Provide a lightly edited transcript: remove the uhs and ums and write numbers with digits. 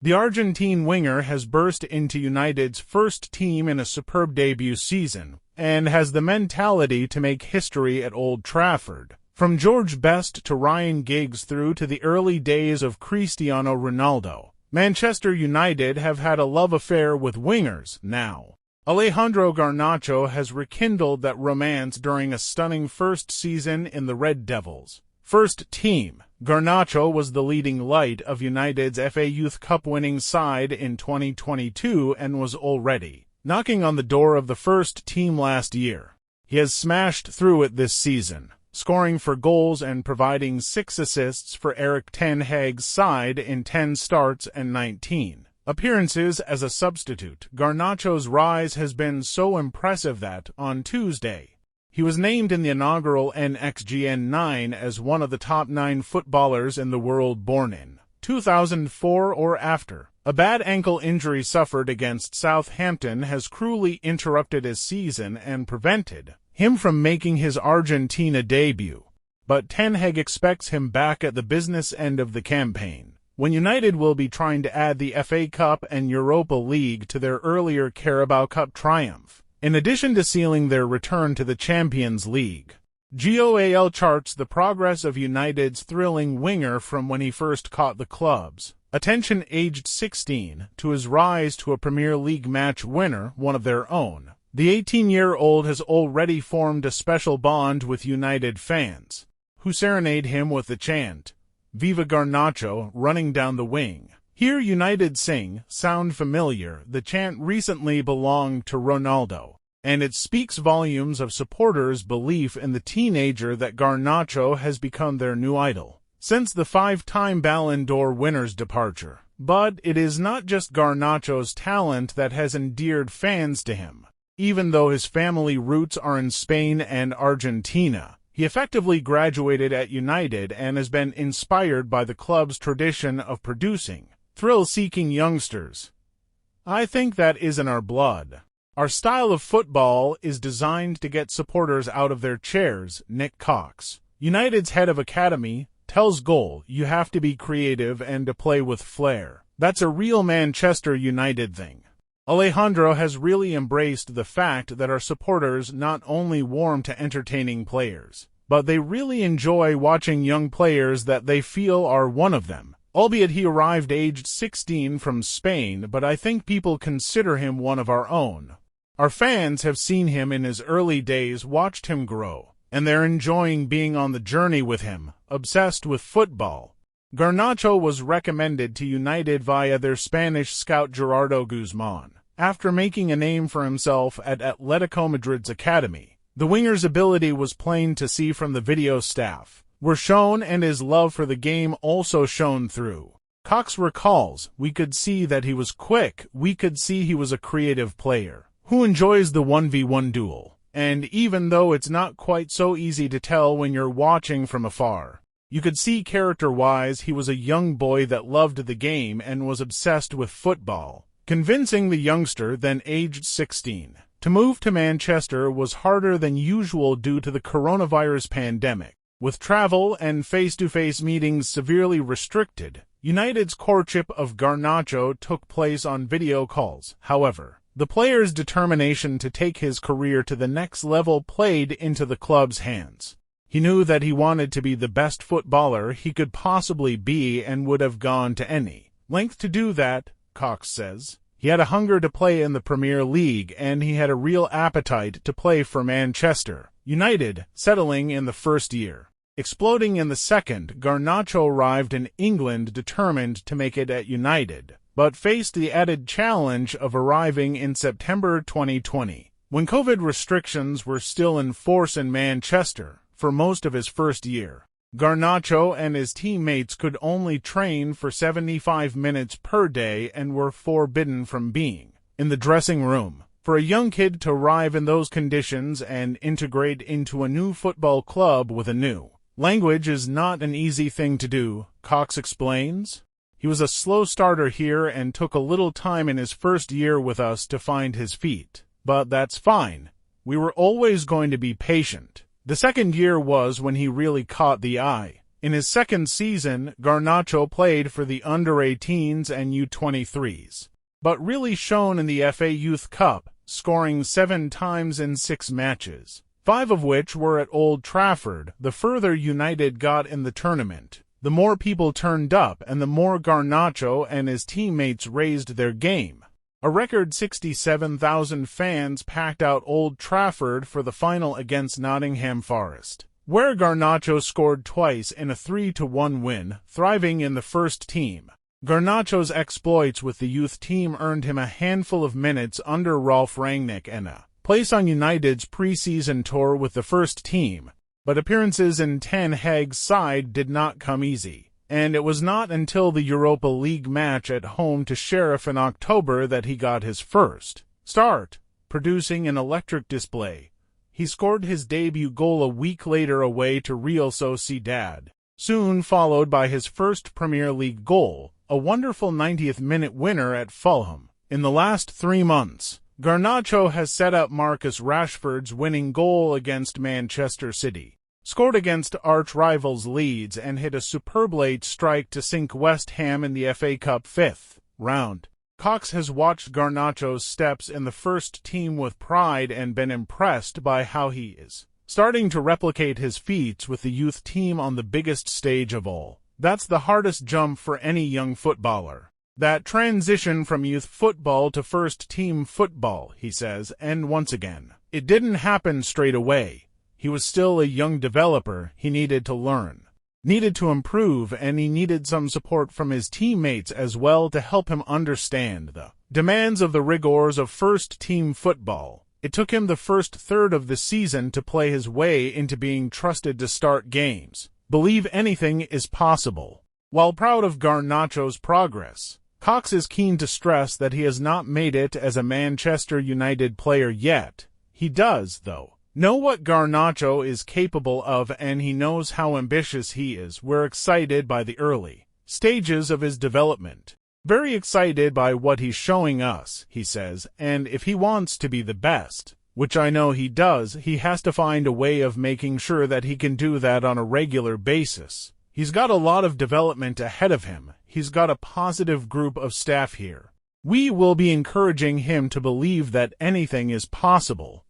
The Argentine winger has burst into United's first team in a superb debut season, and has the mentality to make history at Old Trafford. From George Best to Ryan Giggs through to the early days of Cristiano Ronaldo, Manchester United have had a love affair with wingers now. Alejandro Garnacho has rekindled that romance during a stunning first season in the Red Devils' first team. Garnacho was the leading light of United's FA Youth Cup winning side in 2022 and was already knocking on the door of the first team last year. He has smashed through it this season, scoring 4 goals and providing 6 assists for Erik ten Hag's side in 10 starts and 19 appearances as a substitute. Garnacho's rise has been so impressive that, on Tuesday, he was named in the inaugural NXGN9 as one of the top 9 footballers in the world born in 2004 or after. A bad ankle injury suffered against Southampton has cruelly interrupted his season and prevented him from making his Argentina debut, but Ten Hag expects him back at the business end of the campaign, when United will be trying to add the FA Cup and Europa League to their earlier Carabao Cup triumph, in addition to sealing their return to the Champions League. GOAL charts the progress of United's thrilling winger from when he first caught the club's attention aged 16 to his rise to a Premier League match winner, one of their own. The 18-year-old has already formed a special bond with United fans, who serenade him with the chant, "Viva Garnacho," running down the wing. Hear United sing, sound familiar? The chant recently belonged to Ronaldo, and it speaks volumes of supporters' belief in the teenager that Garnacho has become their new idol since the 5-time Ballon d'Or winner's departure. But it is not just Garnacho's talent that has endeared fans to him. Even though his family roots are in Spain and Argentina, he effectively graduated at United and has been inspired by the club's tradition of producing thrill-seeking youngsters. "I think that is in our blood. Our style of football is designed to get supporters out of their chairs," Nick Cox, United's head of academy, tells Goal. "You have to be creative and to play with flair. That's a real Manchester United thing." Alejandro has really embraced the fact that our supporters not only warm to entertaining players, but they really enjoy watching young players that they feel are one of them. Albeit he arrived aged 16 from Spain, but I think people consider him one of our own. Our fans have seen him in his early days, watched him grow, and they're enjoying being on the journey with him, obsessed with football. Garnacho was recommended to United via their Spanish scout Gerardo Guzman, after making a name for himself at Atletico Madrid's academy. The winger's ability was plain to see from the video staff were shown, and his love for the game also shone through. Cox recalls, "We could see that he was quick, we could see he was a creative player, who enjoys the 1v1 duel, and even though it's not quite so easy to tell when you're watching from afar, you could see character-wise he was a young boy that loved the game and was obsessed with football." Convincing the youngster, then aged 16, to move to Manchester was harder than usual due to the coronavirus pandemic. With travel and face-to-face meetings severely restricted, United's courtship of Garnacho took place on video calls. However, the player's determination to take his career to the next level played into the club's hands. He knew that he wanted to be the best footballer he could possibly be and would have gone to any length to do that, Cox says. He had a hunger to play in the Premier League, and he had a real appetite to play for Manchester United, settling in the first year. Exploding in the second, Garnacho arrived in England determined to make it at United, but faced the added challenge of arriving in September 2020, when COVID restrictions were still in force in Manchester for most of his first year. Garnacho and his teammates could only train for 75 minutes per day and were forbidden from being in the dressing room. For a young kid to arrive in those conditions and integrate into a new football club with a new language is not an easy thing to do, Cox explains. He was a slow starter here and took a little time in his first year with us to find his feet. But that's fine. We were always going to be patient. The second year was when he really caught the eye. In his second season, Garnacho played for the under-18s and U23s, but really shone in the FA Youth Cup, scoring 7 times in 6 matches, 5 of which were at Old Trafford. The further United got in the tournament, the more people turned up and the more Garnacho and his teammates raised their game. A record 67,000 fans packed out Old Trafford for the final against Nottingham Forest, where Garnacho scored twice in a 3-1 win, thriving in the first team. Garnacho's exploits with the youth team earned him a handful of minutes under Ralf Rangnick and a place on United's pre-season tour with the first team, but appearances in Ten Hag's side did not come easy, and it was not until the Europa League match at home to Sheriff in October that he got his first start, producing an electric display. He scored his debut goal a week later away to Real Sociedad, soon followed by his first Premier League goal, a wonderful 90th-minute winner at Fulham. In the last 3 months, Garnacho has set up Marcus Rashford's winning goal against Manchester City, scored against arch-rivals Leeds, and hit a superb late strike to sink West Ham in the FA Cup 5th round. Cox has watched Garnacho's steps in the first team with pride and been impressed by how he is starting to replicate his feats with the youth team on the biggest stage of all. That's the hardest jump for any young footballer. That transition from youth football to first-team football, he says, and once again, it didn't happen straight away. He was still a young developer. He needed to learn, needed to improve, and he needed some support from his teammates as well to help him understand the demands of the rigors of first-team football. It took him the first third of the season to play his way into being trusted to start games. Believe anything is possible. While proud of Garnacho's progress, Cox is keen to stress that he has not made it as a Manchester United player yet. He does, though, know what Garnacho is capable of, and he knows how ambitious he is. We're excited by the early stages of his development. Very excited by what he's showing us, he says, and if he wants to be the best, which I know he does, he has to find a way of making sure that he can do that on a regular basis. He's got a lot of development ahead of him. He's got a positive group of staff here. We will be encouraging him to believe that anything is possible.